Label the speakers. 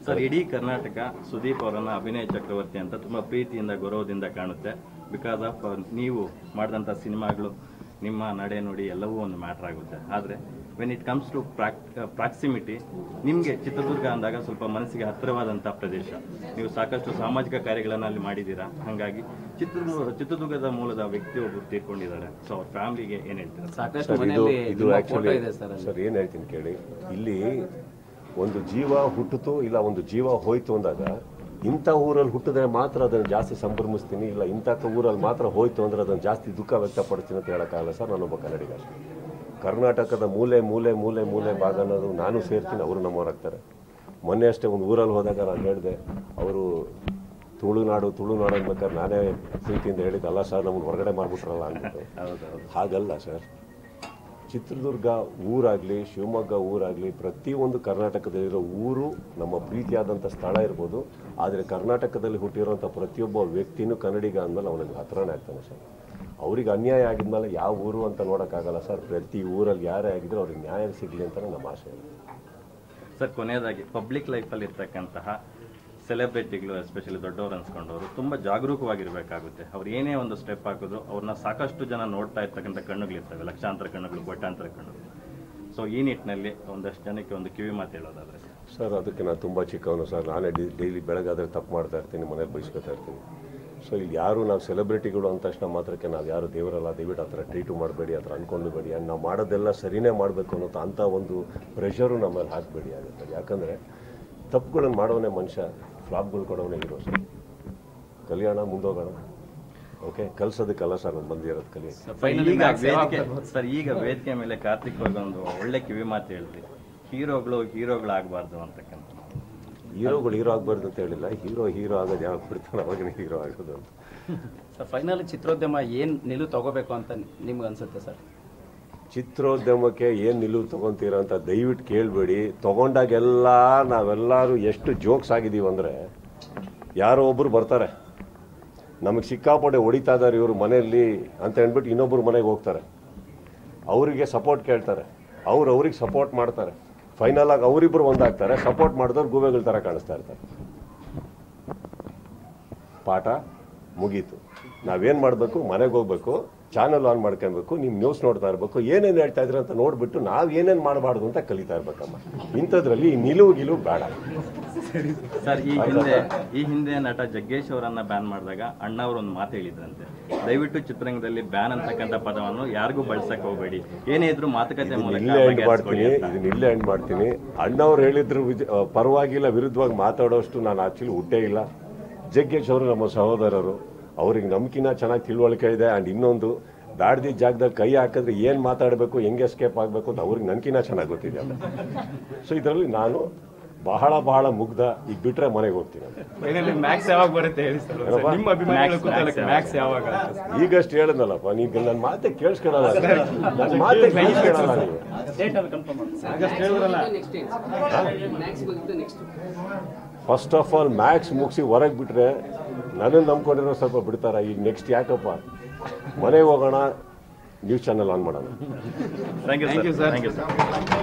Speaker 1: Sir, ಇಡೀ ಕರ್ನಾಟಕ ಸುದೀಪ್ ಅವರನ್ನ ಅಭಿನಯ ಚಕ್ರವರ್ತಿ ಅಂತ ತುಂಬಾ ಪ್ರೀತಿಯಿಂದ ಗೌರವದಿಂದ ಕಾಣುತ್ತೆ. ಬಿಕಾಸ್ ಆಫ್ ನೀವು ಮಾಡಿದಂಥ ಸಿನಿಮಾಗಳು, ನಿಮ್ಮ ನಡೆ ನುಡಿ ಎಲ್ಲವೂ ಒಂದು ಮ್ಯಾಟರ್ ಆಗುತ್ತೆ. ಆದರೆ when it comes to proximity, ನಿಮಗೆ ಚಿತ್ರದುರ್ಗ ಅಂದಾಗ ಸ್ವಲ್ಪ ಮನಸ್ಸಿಗೆ ಹತ್ತಿರವಾದಂಥ ಪ್ರದೇಶ. ನೀವು ಸಾಕಷ್ಟು ಸಾಮಾಜಿಕ ಕಾರ್ಯಗಳನ್ನು ಅಲ್ಲಿ ಮಾಡಿದ್ದೀರಾ. ಹಾಗಾಗಿ ಚಿತ್ರದುರ್ಗದ ಮೂಲದ ವ್ಯಕ್ತಿ ಒಬ್ಬರು ತೀರ್ಕೊಂಡಿದ್ದಾರೆ. ಸೊ ಅವ್ರ ಫ್ಯಾಮಿಲಿಗೆ ಏನು ಹೇಳ್ತೀರಾ?
Speaker 2: ಇದು ಆಕ್ಚುಲಿ ಸರ್ ಏನು ಹೇಳ್ತೀನಿ ಕೇಳಿ, ಇಲ್ಲಿ ಒಂದು ಜೀವ ಹುಟ್ಟಿತು ಇಲ್ಲ ಒಂದು ಜೀವ ಹೋಯ್ತು ಅಂದಾಗ ಇಂಥ ಊರಲ್ಲಿ ಹುಟ್ಟಿದ್ರೆ ಮಾತ್ರ ಅದನ್ನು ಜಾಸ್ತಿ ಸಂಭ್ರಮಿಸ್ತೀನಿ, ಇಲ್ಲ ಇಂಥ ಊರಲ್ಲಿ ಮಾತ್ರ ಹೋಯ್ತು ಅಂದ್ರೆ ಅದನ್ನು ಜಾಸ್ತಿ ದುಃಖ ವ್ಯಕ್ತಪಡ್ತೀನಿ ಅಂತ ಹೇಳೋಕ್ಕಾಗಲ್ಲ ಸರ್. ನಾನೊಬ್ಬ ಕನ್ನಡಿಗ. ಕರ್ನಾಟಕದ ಮೂಲೆ ಮೂಲೆ ಮೂಲೆ ಮೂಲೆ ಭಾಗ ಅನ್ನೋದು ನಾನು ಸೇರ್ತೀನಿ, ಅವರು ನಮ್ಮವರಾಗ್ತಾರೆ. ಮೊನ್ನೆ ಅಷ್ಟೇ ಒಂದು ಊರಲ್ಲಿ ಹೋದಾಗ ನಾನು ಹೇಳಿದೆ, ಅವರು ತುಳುನಾಡು ಅನ್ಬೇಕಾದ್ರೆ ನಾನೇ ಪ್ರೀತಿಯಿಂದ ಹೇಳಿದ್ದಲ್ಲ ಸರ್, ನಮ್ಮನ್ನು ಹೊರಗಡೆ ಮಾಡಿಬಿಟ್ರಲ್ಲ ಅಂದ್ಬಿಟ್ಟು. ಹಾಗಲ್ಲ ಸರ್, ಚಿತ್ರದುರ್ಗ ಊರಾಗಲಿ ಶಿವಮೊಗ್ಗ ಊರಾಗಲಿ ಪ್ರತಿಯೊಂದು ಕರ್ನಾಟಕದಲ್ಲಿರೋ ಊರು ನಮ್ಮ ಪ್ರೀತಿಯಾದಂಥ ಸ್ಥಳ ಇರ್ಬೋದು. ಆದರೆ ಕರ್ನಾಟಕದಲ್ಲಿ ಹುಟ್ಟಿರೋಂಥ ಪ್ರತಿಯೊಬ್ಬ ವ್ಯಕ್ತಿನೂ ಕನ್ನಡಿಗ ಅಂದಮೇಲೆ ಅವನಿಗೆ ಹತ್ರನೇ ಆಗ್ತಾನೆ ಸರ್. ಅವ್ರಿಗೆ ಅನ್ಯಾಯ ಆಗಿದ್ಮೇಲೆ ಯಾವ ಊರು ಅಂತ ನೋಡೋಕ್ಕಾಗಲ್ಲ ಸರ್. ಪ್ರತಿ ಊರಲ್ಲಿ ಯಾರೇ ಆಗಿದ್ರು ಅವ್ರಿಗೆ ನ್ಯಾಯ ಸಿಗಲಿ ಅಂತಲೇ ನಮ್ಮ ಆಶೆ ಇದೆ
Speaker 1: ಸರ್. ಕೊನೆಯದಾಗಿ, ಪಬ್ಲಿಕ್ ಲೈಫಲ್ಲಿ ಇರ್ತಕ್ಕಂತಹ ಸೆಲೆಬ್ರಿಟಿಗಳು, ಎಸ್ಪೆಷಲಿ ದೊಡ್ಡವರು ಅನ್ಸ್ಕೊಂಡವರು ತುಂಬ ಜಾಗರೂಕವಾಗಿರಬೇಕಾಗುತ್ತೆ. ಅವ್ರು ಏನೇ ಒಂದು ಸ್ಟೆಪ್ ಹಾಕಿದ್ರು ಅವ್ರನ್ನ ಸಾಕಷ್ಟು ಜನ ನೋಡ್ತಾ ಇರ್ತಕ್ಕಂಥ ಕಣ್ಣುಗಳಿರ್ತವೆ, ಲಕ್ಷಾಂತರ ಕಣ್ಣುಗಳು, ಕೋಟ್ಯಾಂತರ ಕಣ್ಣುಗಳು. ಸೊ ಈ ನಿಟ್ಟಿನಲ್ಲಿ ಒಂದಷ್ಟು ಜನಕ್ಕೆ ಒಂದು ಕಿವಿ ಮಾತು ಹೇಳೋದಾದರೆ
Speaker 2: ಸರ್, ಅದಕ್ಕೆ ನಾನು ತುಂಬ ಚಿಕ್ಕವನು ಸರ್. ನಾನೇ ಡೈಲಿ ಬೆಳಗಾದರೆ ತಪ್ಪು ಮಾಡ್ತಾ ಇರ್ತೀನಿ, ಮನೇಲಿ ಬಯಸ್ಕೊತಾ ಇರ್ತೀನಿ. ಸೊ ಇಲ್ಲಿ ಯಾರು ನಾವು ಸೆಲೆಬ್ರಿಟಿಗಳು ಅಂದ ತಕ್ಷಣ ಮಾತ್ರಕ್ಕೆ ನಾವು ಯಾರು ದೇವರಲ್ಲ, ದಯವಿಟ್ಟು ಆ ಥರ ಟ್ರೀಟು ಮಾಡಬೇಡಿ, ಆ ಥರ ಅಂದ್ಕೊಂಡ್ಬೇಡಿ. ಆ್ಯಂಡ್ ನಾವು ಮಾಡೋದೆಲ್ಲ ಸರಿನೇ ಮಾಡಬೇಕು ಅನ್ನೋ ಅಂಥ ಒಂದು ಪ್ರೆಷರು ನಮ್ಮಲ್ಲಿ ಹಾಕಬೇಡಿ ಆಗುತ್ತೆ. ಯಾಕಂದರೆ ತಪ್ಪುಗಳನ್ನು ಮಾಡೋನೇ ಮನುಷ್ಯ, ಫ್ಲಾಪ್ಗಳು ಕೊಡೋನೇ ಇರೋ ಸರ್. ಕಲಿಯೋಣ, ಮುಂದೋಗೋಣ. ಓಕೆ, ಕಲ್ಸೋದಕ್ಕಲ್ಲ ಸರ್ ನಾನು ಬಂದಿರೋದು, ಕಲಿ.
Speaker 1: ಸರ್, ಈಗ ವೇದಿಕೆ ಮೇಲೆ ಕಾರ್ತಿಕ್ ಬಗ್ಗೆ ಒಂದು ಒಳ್ಳೆ ಕಿವಿ ಮಾತು ಹೇಳ್ತೀವಿ, ಹೀರೋಗಳಾಗಬಾರ್ದು ಅಂತಕ್ಕಂಥ.
Speaker 2: ಹೀರೋ ಆಗಬಾರ್ದು ಅಂತ ಹೇಳಿಲ್ಲ, ಹೀರೋ ಆಗೋದು ಯಾವಾಗ ಬಿಡ್ತಾನೆ ಅವಾಗ ಹೀರೋ ಆಗೋದು ಅಂತ.
Speaker 3: ಸರ್, ಫೈನಲ್ ಚಿತ್ರೋದ್ಯಮ ಏನು ನಿಲುವು ತಗೋಬೇಕು ಅಂತ ನಿಮ್ಗೆ ಅನ್ಸುತ್ತೆ ಸರ್?
Speaker 2: ಚಿತ್ರೋದ್ಯಮಕ್ಕೆ ಏನು ನಿಲುವು ತೊಗೊತೀರ ಅಂತ ದಯವಿಟ್ಟು ಕೇಳಬೇಡಿ. ತೊಗೊಂಡಾಗೆಲ್ಲ ನಾವೆಲ್ಲರೂ ಎಷ್ಟು ಜೋಕ್ಸ್ ಆಗಿದ್ದೀವಿ ಅಂದರೆ, ಯಾರೋ ಒಬ್ಬರು ಬರ್ತಾರೆ, ನಮಗೆ ಸಿಕ್ಕಾಪಟ್ಟೆ ಹೊಡಿತಾ ಇದ್ದಾರೆ ಇವರು ಮನೆಯಲ್ಲಿ ಅಂತ ಹೇಳ್ಬಿಟ್ಟು ಇನ್ನೊಬ್ಬರು ಮನೆಗೆ ಹೋಗ್ತಾರೆ, ಅವರಿಗೆ ಸಪೋರ್ಟ್ ಕೇಳ್ತಾರೆ, ಅವ್ರಿಗೆ ಸಪೋರ್ಟ್ ಮಾಡ್ತಾರೆ. ಫೈನಲ್ ಆಗಿ ಅವರಿಬ್ಬರು ಒಂದಾಗ್ತಾರೆ, ಸಪೋರ್ಟ್ ಮಾಡಿದವ್ರು ಗೂಬೆಗಳ ಥರ ಕಾಣಿಸ್ತಾ ಇರ್ತಾರೆ. ಪಾಠ ಮುಗೀತು. ನಾವೇನು ಮಾಡಬೇಕು, ಮನೆಗೆ ಹೋಗ್ಬೇಕು, ಚಾನಲ್ ಆನ್ ಮಾಡ್ಕೊಬೇಕು, ನಿಮ್ಮ ನ್ಯೂಸ್ ನೋಡ್ತಾ ಇರಬೇಕು, ಏನೇನು ಹೇಳ್ತಾ ಇದ್ರೆ ಅಂತ ನೋಡ್ಬಿಟ್ಟು ನಾವು ಏನೇನು ಮಾಡಬಾರ್ದು ಅಂತ ಕಲಿತಾ ಇರ್ಬೇಕಮ್ಮ. ಇಂಥದ್ರಲ್ಲಿ ನಿಲುವು ಬೇಡ
Speaker 1: ಸರ್. ಈ ಹಿಂದೆ ನಟ ಜಗ್ಗೇಶ್ ಅವರನ್ನ ಬ್ಯಾನ್ ಮಾಡಿದಾಗ ಅಣ್ಣವರು ಒಂದು ಮಾತು ಹೇಳಿದ್ರಂತೆ, ದಯವಿಟ್ಟು ಚಿತ್ರರಂಗದಲ್ಲಿ ಬ್ಯಾನ್ ಅಂತಕ್ಕಂಥ ಪದವನ್ನು ಯಾರಿಗೂ ಬಳಸಕ್ಕೆ ಹೋಗಬೇಡಿ, ಏನೇ ಇದ್ರು ಮಾತುಕತೆ ಮೂಲಕ
Speaker 2: ಇಲ್ಲೇ ಎಂಡ್ ಮಾಡ್ತೀನಿ. ಅಣ್ಣವ್ರು ಹೇಳಿದ್ರು ಪರವಾಗಿಲ್ಲ, ವಿರುದ್ಧವಾಗಿ ಮಾತಾಡೋಷ್ಟು ನಾನು ಆಕ್ಚುಲಿ ಹುಟ್ಟೇ ಇಲ್ಲ. ಜಗ್ಗೇಶ್ ಅವರು ನಮ್ಮ ಸಹೋದರರು, ಅವ್ರಿಗೆ ನಮ್ಕಿನ ಚೆನ್ನಾಗಿ ತಿಳುವಳಿಕೆ ಇದೆ. ಆ್ಯಂಡ್ ಇನ್ನೊಂದು, ಬ್ಯಾಡ್ದಿ ಜಾಗದಲ್ಲಿ ಕೈ ಹಾಕಿದ್ರೆ ಏನು ಮಾತಾಡಬೇಕು, ಹೆಂಗೆ ಎಸ್ಕೇಪ್ ಆಗಬೇಕು ಅಂತ ಅವ್ರಿಗೆ ನನ್ಕಿನ ಚೆನ್ನಾಗಿ ಗೊತ್ತಿದೆ. ಸೊ ಇದರಲ್ಲಿ ನಾನು ಬಹಳ ಮುಗ್ಧ. ಈಗ ಬಿಟ್ರೆ ಮನೆಗೆ ಹೋಗ್ತೀನಿ. ಈಗಷ್ಟು ಹೇಳಿದ್ನಲ್ಲಪ್ಪ, ನೀವು ನನ್ನ ಮಾತೆ ಕೇಳಿಸ್ಕೊಳ್ಳಲ್ಲ, ನನ್ನ ಮಾತೆ ಕೇಳಿಸ್ಕೊಳ್ಳಲ್ಲ ನೀವು. ಫಸ್ಟ್ ಆಫ್ ಆಲ್ ಮ್ಯಾಕ್ಸ್ ಮುಗಿಸಿ ಹೊರಗೆ ಬಿಟ್ರೆ ನನ್ನನ್ನು ನಂಬ್ಕೊಂಡಿರೋ ಸ್ವಲ್ಪ ಬಿಡ್ತಾರ. ಈಗ ನೆಕ್ಸ್ಟ್ ಯಾಕಪ್ಪ, ಮನೆಗೆ ಹೋಗೋಣ, ನ್ಯೂಸ್ ಚಾನಲ್ ಆನ್ ಮಾಡೋಣ.
Speaker 1: Thank you sir.